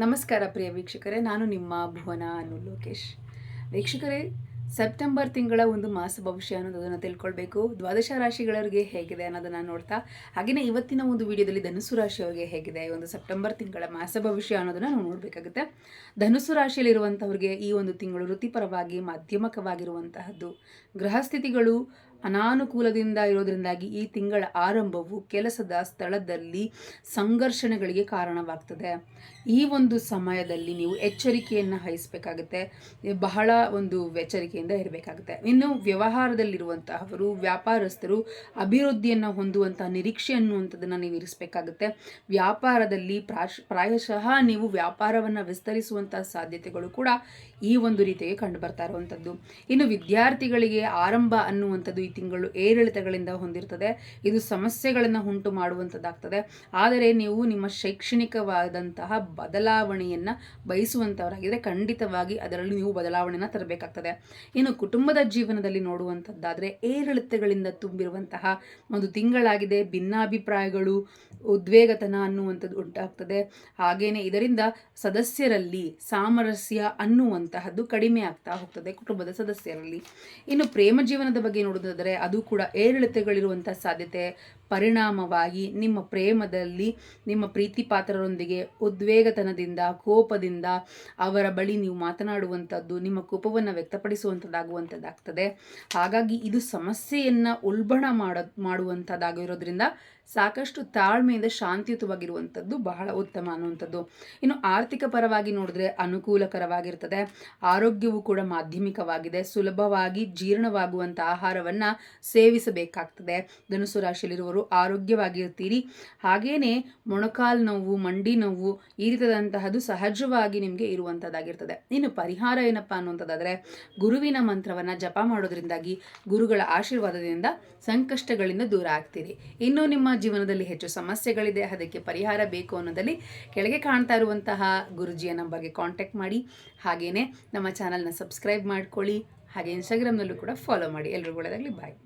ನಮಸ್ಕಾರ ಪ್ರಿಯ ವೀಕ್ಷಕರೇ, ನಾನು ನಿಮ್ಮ ಭುವನ ಲೋಕೇಶ್. ವೀಕ್ಷಕರೇ, ಸೆಪ್ಟೆಂಬರ್ ತಿಂಗಳ ಒಂದು ಮಾಸ ಭವಿಷ್ಯ ಅನ್ನೋದನ್ನು ತಿಳ್ಕೊಳ್ಬೇಕು. ದ್ವಾದಶ ರಾಶಿಗಳವರಿಗೆ ಹೇಗಿದೆ ಅನ್ನೋದನ್ನು ನೋಡ್ತಾ, ಹಾಗೆಯೇ ಇವತ್ತಿನ ಒಂದು ವಿಡಿಯೋದಲ್ಲಿ ಧನುಸು ರಾಶಿಯವರಿಗೆ ಹೇಗಿದೆ ಒಂದು ಸೆಪ್ಟೆಂಬರ್ ತಿಂಗಳ ಮಾಸ ಭವಿಷ್ಯ ಅನ್ನೋದನ್ನು ನಾವು ನೋಡಬೇಕಾಗುತ್ತೆ. ಧನುಸು ರಾಶಿಯಲ್ಲಿರುವಂಥವ್ರಿಗೆ ಈ ಒಂದು ತಿಂಗಳು ವೃತ್ತಿಪರವಾಗಿ ಮಾಧ್ಯಮಕವಾಗಿರುವಂತಹದ್ದು. ಗ್ರಹಸ್ಥಿತಿಗಳು ಅನಾನುಕೂಲದಿಂದ ಇರೋದ್ರಿಂದಾಗಿ ಈ ತಿಂಗಳ ಆರಂಭವು ಕೆಲಸದ ಸ್ಥಳದಲ್ಲಿ ಸಂಘರ್ಷಣೆಗಳಿಗೆ ಕಾರಣವಾಗ್ತದೆ. ಈ ಒಂದು ಸಮಯದಲ್ಲಿ ನೀವು ಎಚ್ಚರಿಕೆಯನ್ನು ವಹಿಸಬೇಕಾಗುತ್ತೆ, ಬಹಳ ಒಂದು ಎಚ್ಚರಿಕೆಯಿಂದ ಇರಬೇಕಾಗುತ್ತೆ. ಇನ್ನು ವ್ಯವಹಾರದಲ್ಲಿರುವಂತಹವರು, ವ್ಯಾಪಾರಸ್ಥರು ಅಭಿವೃದ್ಧಿಯನ್ನು ಹೊಂದುವಂತಹ ನಿರೀಕ್ಷೆ ಅನ್ನುವಂಥದ್ದನ್ನು ನೀವು ಇರಿಸಬೇಕಾಗುತ್ತೆ. ವ್ಯಾಪಾರದಲ್ಲಿ ಪ್ರಾಯಶಃ ನೀವು ವ್ಯಾಪಾರವನ್ನು ವಿಸ್ತರಿಸುವಂತಹ ಸಾಧ್ಯತೆಗಳು ಕೂಡ ಈ ಒಂದು ರೀತಿಗೆ ಕಂಡು ಬರ್ತಾ ಇರುವಂಥದ್ದು. ಇನ್ನು ವಿದ್ಯಾರ್ಥಿಗಳಿಗೆ ಆರಂಭ ಅನ್ನುವಂಥದ್ದು ಈ ತಿಂಗಳು ಏರಿಳಿತಗಳಿಂದ ಹೊಂದಿರ್ತದೆ. ಇದು ಸಮಸ್ಯೆಗಳನ್ನು ಉಂಟು ಮಾಡುವಂಥದ್ದಾಗ್ತದೆ. ಆದರೆ ನೀವು ನಿಮ್ಮ ಶೈಕ್ಷಣಿಕವಾದಂತಹ ಬದಲಾವಣೆಯನ್ನು ಬಯಸುವಂಥವರಾಗಿದ್ದರೆ ಖಂಡಿತವಾಗಿ ಅದರಲ್ಲಿ ನೀವು ಬದಲಾವಣೆಯನ್ನು ತರಬೇಕಾಗ್ತದೆ. ಇನ್ನು ಕುಟುಂಬದ ಜೀವನದಲ್ಲಿ ನೋಡುವಂಥದ್ದಾದರೆ ಏರಿಳಿತಗಳಿಂದ ತುಂಬಿರುವಂತಹ ಒಂದು ತಿಂಗಳಾಗಿದೆ. ಭಿನ್ನಾಭಿಪ್ರಾಯಗಳು, ಉದ್ವೇಗತನ ಅನ್ನುವಂಥದ್ದು ಉಂಟಾಗ್ತದೆ. ಹಾಗೇನೆ ಇದರಿಂದ ಸದಸ್ಯರಲ್ಲಿ ಸಾಮರಸ್ಯ ಅನ್ನುವಂತಹದ್ದು ಕಡಿಮೆ ಆಗ್ತಾ ಹೋಗ್ತದೆ ಕುಟುಂಬದ ಸದಸ್ಯರಲ್ಲಿ. ಇನ್ನು ಪ್ರೇಮ ಜೀವನದ ಬಗ್ಗೆ ನೋಡೋದಾದರೆ ಅದು ಕೂಡ ಏರಿಳಿತಗಳಿರುವಂತಹ ಸಾಧ್ಯತೆ. ಪರಿಣಾಮವಾಗಿ ನಿಮ್ಮ ಪ್ರೇಮದಲ್ಲಿ ನಿಮ್ಮ ಪ್ರೀತಿ ಪಾತ್ರರೊಂದಿಗೆ ಉದ್ವೇಗತನದಿಂದ, ಕೋಪದಿಂದ ಅವರ ಬಳಿ ನೀವು ಮಾತನಾಡುವಂಥದ್ದು, ನಿಮ್ಮ ಕೋಪವನ್ನು ವ್ಯಕ್ತಪಡಿಸುವಂಥದ್ದಾಗುವಂಥದ್ದಾಗ್ತದೆ. ಹಾಗಾಗಿ ಇದು ಸಮಸ್ಯೆಯನ್ನು ಉಲ್ಬಣ ಮಾಡುವಂಥದ್ದಾಗಿರೋದ್ರಿಂದ ಸಾಕಷ್ಟು ತಾಳ್ಮೆಯಿಂದ ಶಾಂತಿಯುತವಾಗಿರುವಂಥದ್ದು ಬಹಳ ಉತ್ತಮ ಅನ್ನುವಂಥದ್ದು. ಇನ್ನು ಆರ್ಥಿಕ ಪರವಾಗಿ ನೋಡಿದ್ರೆ ಅನುಕೂಲಕರವಾಗಿರ್ತದೆ. ಆರೋಗ್ಯವು ಕೂಡ ಮಾಧ್ಯಮಿಕವಾಗಿದೆ. ಸುಲಭವಾಗಿ ಜೀರ್ಣವಾಗುವಂಥ ಆಹಾರವನ್ನು ಸೇವಿಸಬೇಕಾಗ್ತದೆ. ಧನುಸು ರಾಶಿಯಲ್ಲಿರುವವರು ಆರೋಗ್ಯವಾಗಿರ್ತೀರಿ. ಹಾಗೇನೆ ಮೊಣಕಾಲು ನೋವು, ಮಂಡಿ ನೋವು ಈ ರೀತಿಯಾದಂತಹದ್ದು ಸಹಜವಾಗಿ ನಿಮಗೆ ಇರುವಂಥದ್ದಾಗಿರ್ತದೆ. ಇನ್ನು ಪರಿಹಾರ ಏನಪ್ಪಾ ಅನ್ನುವಂಥದ್ದಾದರೆ ಗುರುವಿನ ಮಂತ್ರವನ್ನು ಜಪ ಮಾಡೋದ್ರಿಂದಾಗಿ, ಗುರುಗಳ ಆಶೀರ್ವಾದದಿಂದ ಸಂಕಷ್ಟಗಳಿಂದ ದೂರ ಆಗ್ತೀರಿ. ಇನ್ನು ನಿಮ್ಮ ಜೀವನದಲ್ಲಿ ಹೆಚ್ಚು ಸಮಸ್ಯೆಗಳಿದೆ, ಅದಕ್ಕೆ ಪರಿಹಾರ ಬೇಕು ಅನ್ನೋದಲ್ಲಿ ಕೆಳಗೆ ಕಾಣ್ತಾ ಇರುವಂತಹ ಗುರುಜಿಯ ನಂಬರ್ಗೆ ಕಾಂಟ್ಯಾಕ್ಟ್ ಮಾಡಿ. ಹಾಗೇನೆ ನಮ್ಮ ಚಾನಲ್ನ ಸಬ್ಸ್ಕ್ರೈಬ್ ಮಾಡ್ಕೊಳ್ಳಿ. ಹಾಗೆ ಇನ್ಸ್ಟಾಗ್ರಾಮ್ನಲ್ಲೂ ಕೂಡ ಫಾಲೋ ಮಾಡಿ. ಎಲ್ರಿಗೂ ಒಳ್ಳೆಯದಾಗಲಿ. ಬಾಯ್.